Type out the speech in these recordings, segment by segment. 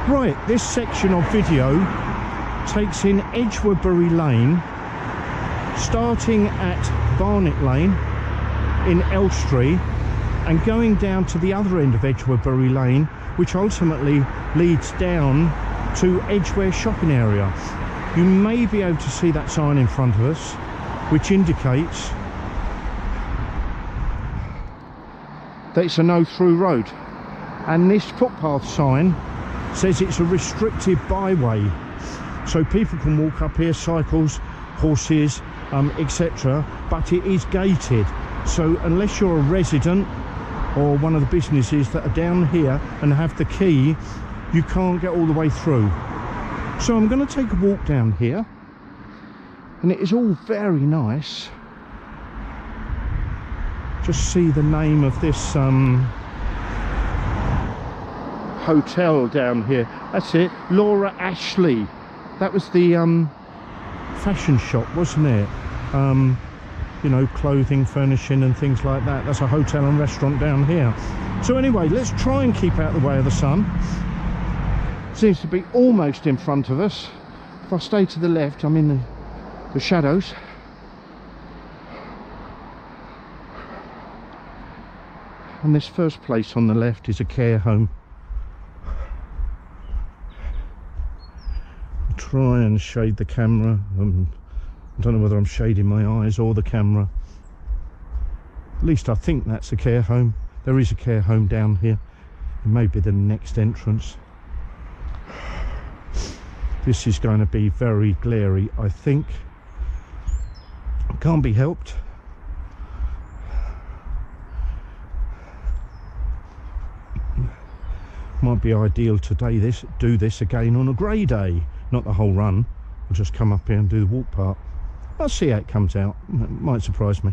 Right, this section of video takes in Edgwarebury Lane, starting at Barnet Lane in Elstree and going down to the other end of Edgwarebury Lane, which ultimately leads down to Edgware shopping area. You may be able to see that sign in front of us, which indicates that it's a no-through road, and this footpath sign says it's a restricted byway, so people can walk up here, cycles, horses, etc., but it is gated. So unless you're a resident or one of the businesses that are down here and have the key, you can't get all the way through. So I'm going to take a walk down here, and it is all very nice. Just see the name of this hotel down here. That's it, Laura Ashley. That was the fashion shop, wasn't it? You know, clothing, furnishing and things like that. That's a hotel and restaurant down here. So anyway, let's try and keep out the way of the sun. Seems to be almost in front of us. If I stay to the left, I'm in the shadows. And this first place on the left is a care home. I'll try and shade the camera. I don't know whether I'm shading my eyes or the camera. At least I think that's a care home. There is a care home down here. It may be the next entrance. This is going to be very glary, I think. Can't be helped. Might be ideal today do this again on a grey day, not the whole run. I'll just come up here and do the walk part. I'll see how it comes out. It might surprise me.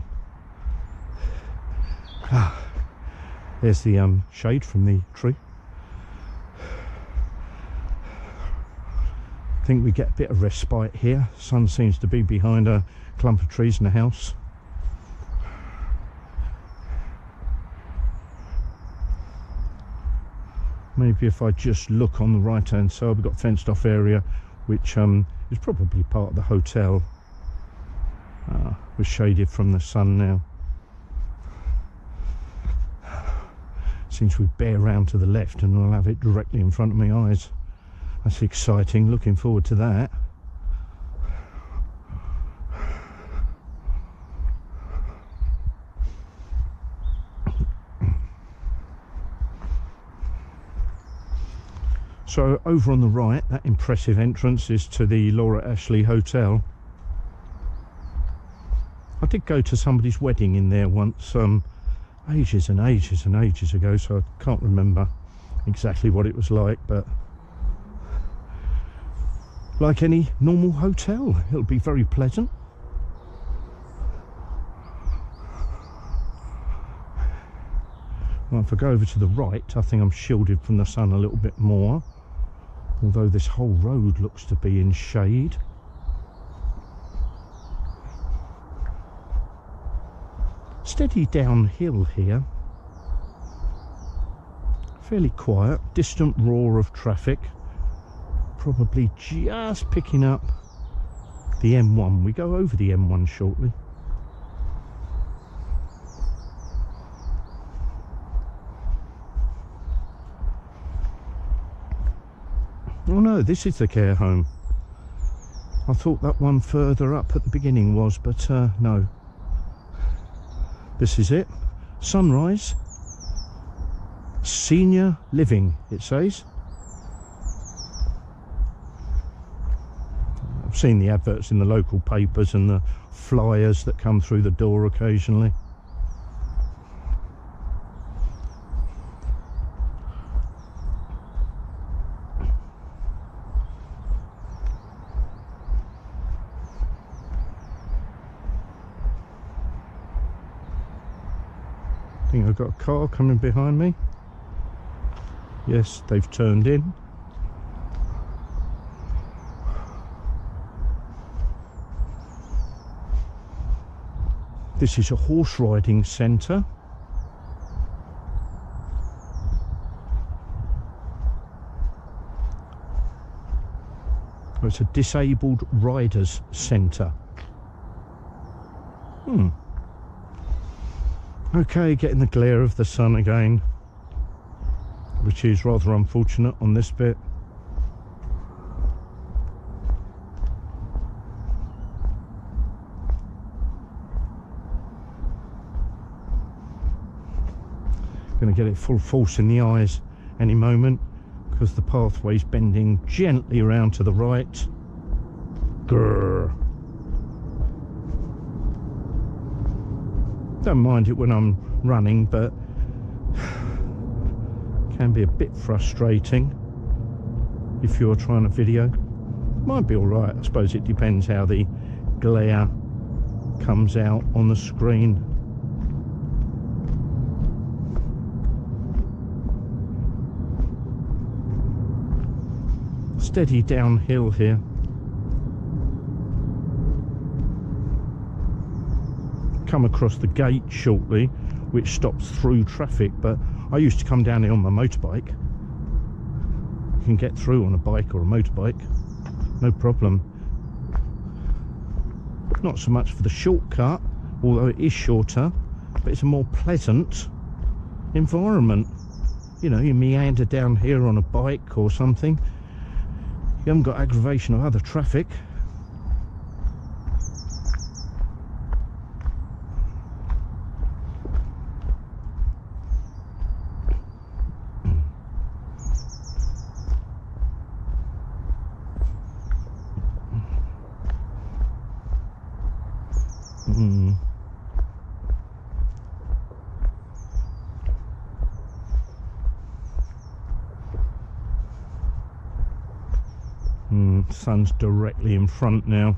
There's the shade from the tree. I think we get a bit of respite here. Sun seems to be behind a clump of trees and a house. Maybe if I just look on the right hand side, we've got a fenced off area which is probably part of the hotel. We're shaded from the sun now. Seems we bear round to the left and I'll have it directly in front of my eyes. That's exciting, looking forward to that. So over on the right, that impressive entrance is to the Laura Ashley Hotel. I did go to somebody's wedding in there once, ages and ages and ages ago, so I can't remember exactly what it was like, but like any normal hotel, it'll be very pleasant. Well, if I go over to the right, I think I'm shielded from the sun a little bit more, although this whole road looks to be in shade. Steady downhill here, fairly quiet, distant roar of traffic, probably just picking up the M1. We go over the M1 shortly. Oh no, this is the care home. I thought that one further up at the beginning was, but no. This is it. Sunrise Senior Living, it says. I've seen the adverts in the local papers and the flyers that come through the door occasionally. I think I've got a car coming behind me. Yes, they've turned in. This is a horse riding centre. So it's a disabled riders centre. Okay, getting the glare of the sun again, which is rather unfortunate on this bit. Going to get it full force in the eyes any moment because the pathway's bending gently around to the right. Grrr. Don't mind it when I'm running, but can be a bit frustrating if you're trying to video. Might be alright, I suppose it depends how the glare comes out on the screen. Steady downhill here. Come across the gate shortly, which stops through traffic, but I used to come down here on my motorbike. You can get through on a bike or a motorbike, no problem. Not so much for the shortcut, although it is shorter, but it's a more pleasant environment. You know, you meander down here on a bike or something. You haven't got aggravation of other traffic. Sun's directly in front now.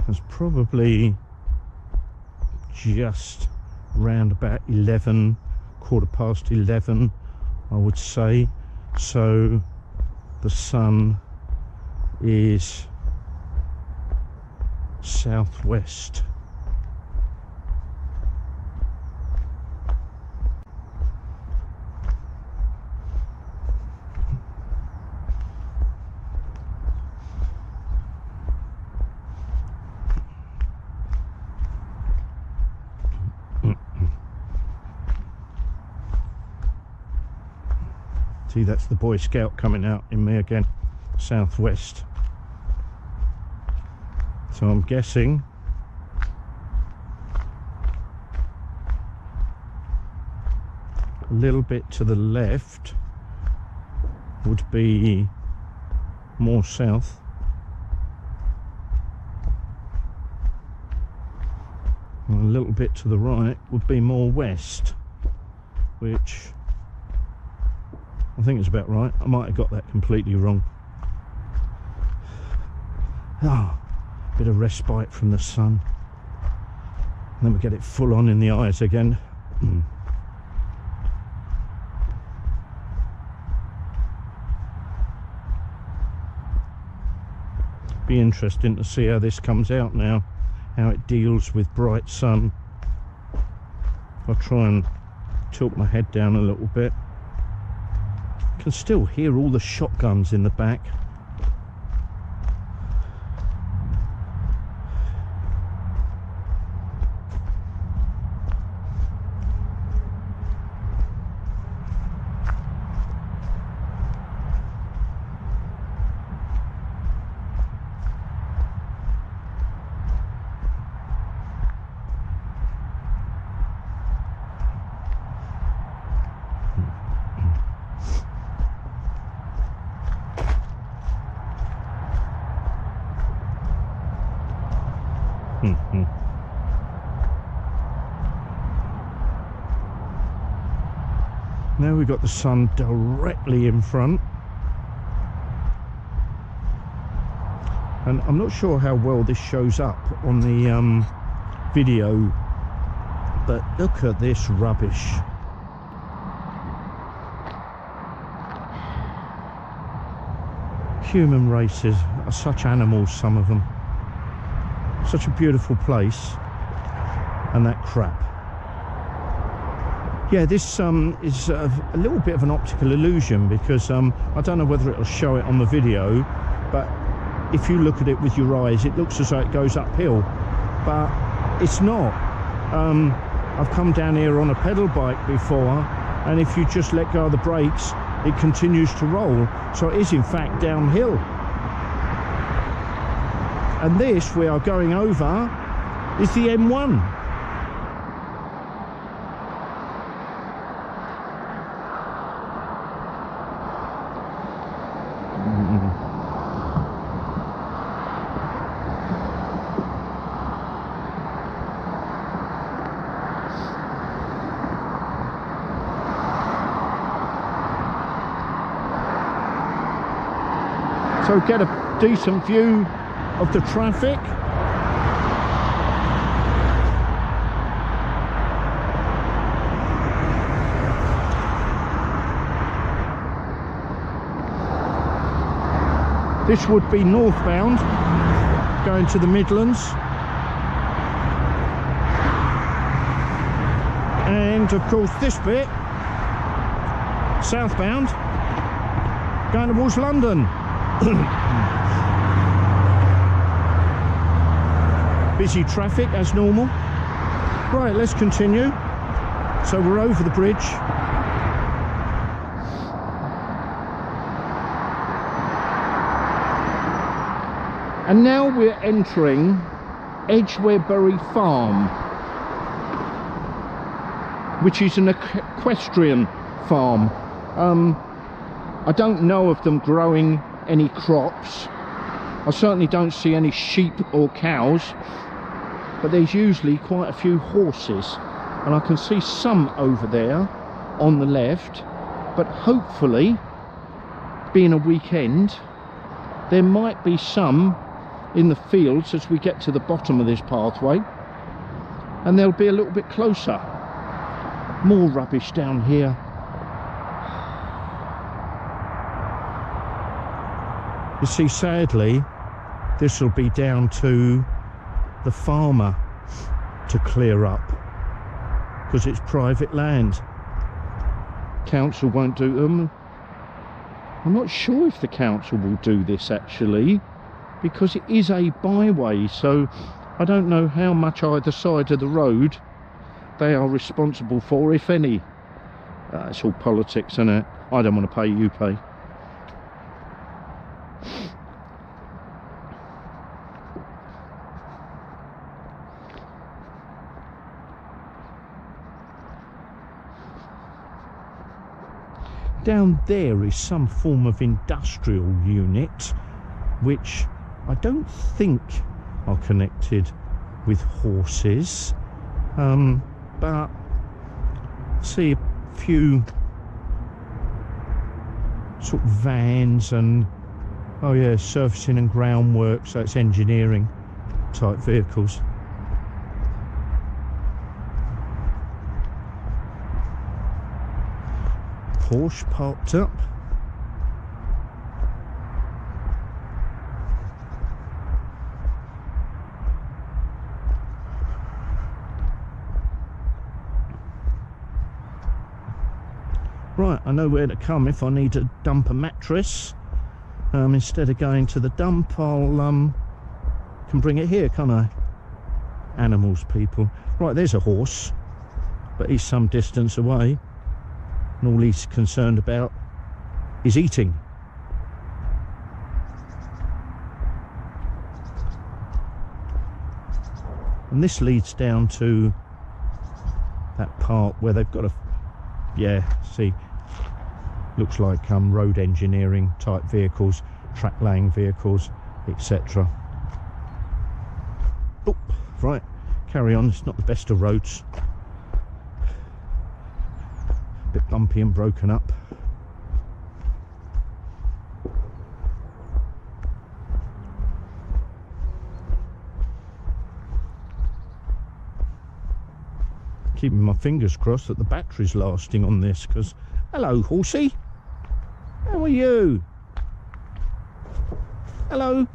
It's probably just round about 11, quarter past 11, I would say. So the sun is southwest. See, that's the Boy Scout coming out in me again, southwest. So I'm guessing a little bit to the left would be more south. And a little bit to the right would be more west, which I think is about right. I might have got that completely wrong. Ah, bit of respite from the sun. And then we get it full on in the eyes again. Be interesting to see how this comes out now, how it deals with bright sun. I'll try and tilt my head down a little bit. Can still hear all the shotguns in the back. Now we've got the sun directly in front, and I'm not sure how well this shows up on the video, but look at this rubbish. Human races are such animals, some of them. Such a beautiful place, and that crap. Yeah, this is a little bit of an optical illusion, because I don't know whether it'll show it on the video, but if you look at it with your eyes, it looks as though it goes uphill, but it's not. I've come down here on a pedal bike before, and if you just let go of the brakes, it continues to roll, so it is in fact downhill. And this we are going over is the M1. So get a decent view of the traffic. This would be northbound, going to the Midlands. And of course this bit, southbound, going towards London. Busy traffic as normal. Right, let's continue. So we're over the bridge. And now we're entering Edgwarebury Farm, which is an equestrian farm. I don't know of them growing any crops. I certainly don't see any sheep or cows, but there's usually quite a few horses, and I can see some over there on the left, but hopefully, being a weekend, there might be some in the fields as we get to the bottom of this pathway, and they'll be a little bit closer. More rubbish down here. You see, sadly, this will be down to the farmer to clear up, because it's private land. Council won't do them. I'm not sure if the council will do this actually, because it is a byway, so I don't know how much either side of the road they are responsible for, if any. It's all politics, isn't it? I don't want to pay, you pay. Down there is some form of industrial unit, which I don't think are connected with horses, but see a few sort of vans and, oh yeah, surfacing and groundwork, so it's engineering type vehicles. Porsche parked up. Right, I know where to come if I need to dump a mattress. Instead of going to the dump, I'll can bring it here, can't I? Animals, people. Right, there's a horse, but he's some distance away, and all he's concerned about is eating. And this leads down to that part where they've got a, yeah, see, looks like road engineering type vehicles, track laying vehicles, etc. Oh, right, carry on. It's not the best of roads, a bit bumpy and broken up. Keeping my fingers crossed that the battery's lasting on this, because, hello horsey, how are you? Hello,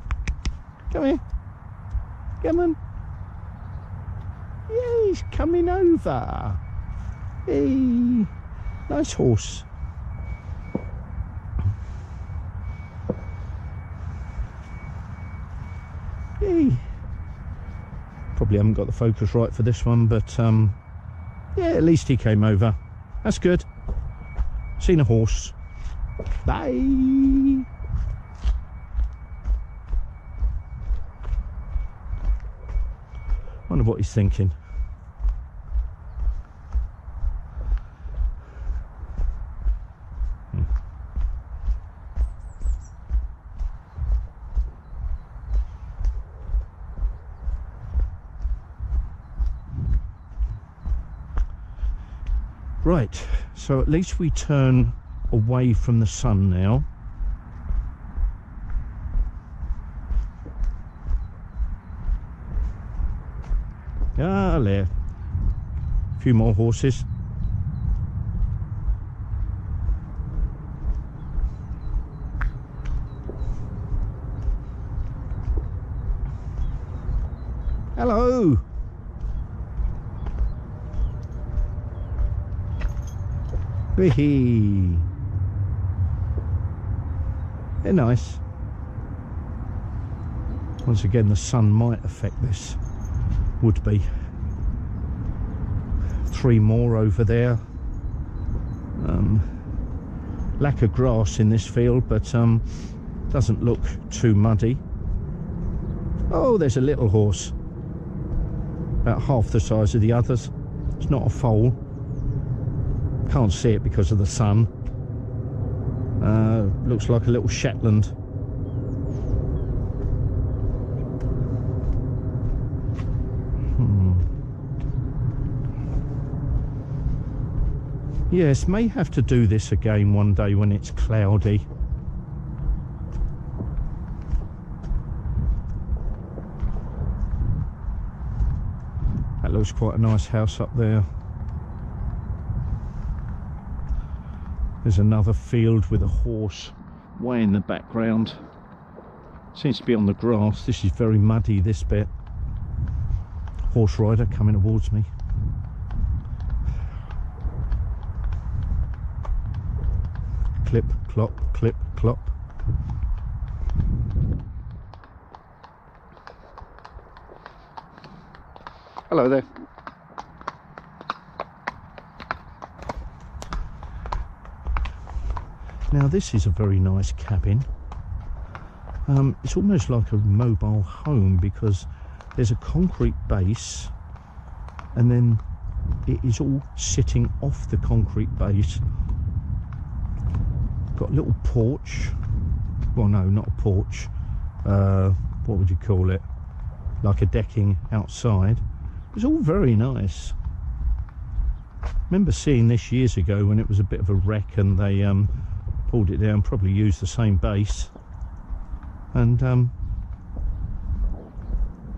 come here, come on. Yeah, he's coming over. Hey, nice horse. Hey. Probably haven't got the focus right for this one, but yeah, at least he came over. That's good. Seen a horse. Bye. Wonder what he's thinking. Right, so at least we turn away from the sun now. Ah, there. A few more horses. Hello. Wee-hee. They're nice. Once again, the sun might affect this. Would be. 3 more over there. Lack of grass in this field, but doesn't look too muddy. Oh, there's a little horse. About half the size of the others. It's not a foal. Can't see it because of the sun. Looks like a little Shetland. Yes, may have to do this again one day when it's cloudy. That looks quite a nice house up there. There's another field with a horse way in the background. Seems to be on the grass. This is very muddy, this bit. Horse rider coming towards me. Clip, clop, clip, clop. Hello there. Now this is a very nice cabin. It's almost like a mobile home because there's a concrete base and then it is all sitting off the concrete base. Got a little porch. Well, no, not a porch. What would you call it? Like a decking outside. It's all very nice. Remember seeing this years ago when it was a bit of a wreck and they pulled it down, probably used the same base, and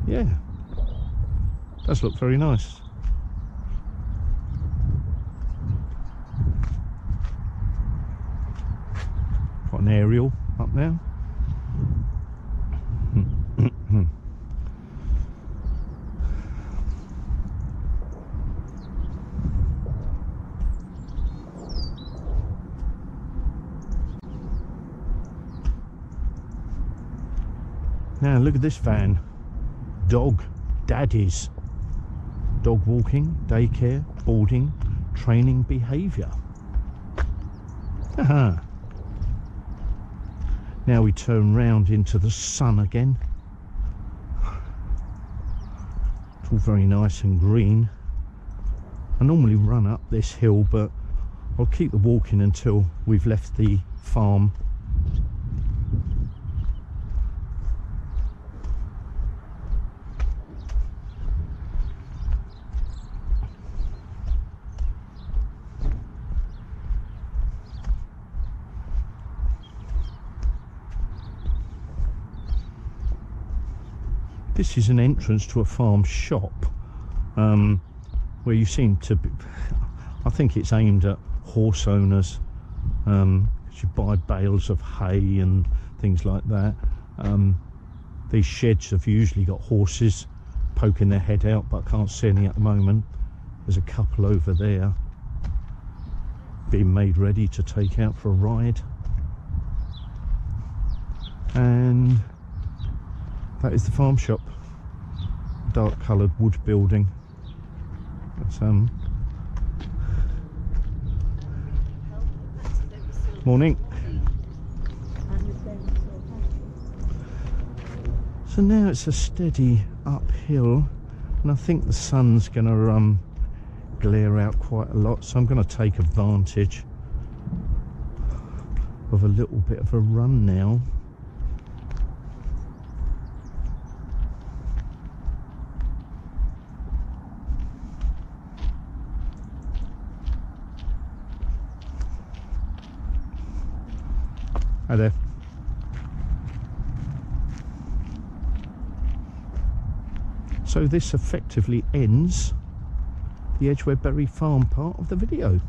yeah, does look very nice. Got an aerial up there. Now look at this van. Dog daddies. Dog walking, daycare, boarding, training behaviour. Aha. Now we turn round into the sun again. It's all very nice and green. I normally run up this hill, but I'll keep the walking until we've left the farm. This is an entrance to a farm shop, where you seem to be, I think it's aimed at horse owners. You buy bales of hay and things like that. These sheds have usually got horses poking their head out, but I can't see any at the moment. There's a couple over there being made ready to take out for a ride. And that is the farm shop. Dark coloured wood building. That's morning. So now it's a steady uphill, and I think the sun's going to glare out quite a lot, so I'm going to take advantage of a little bit of a run now. Hi there. So this effectively ends the Edgwarebury Farm part of the video.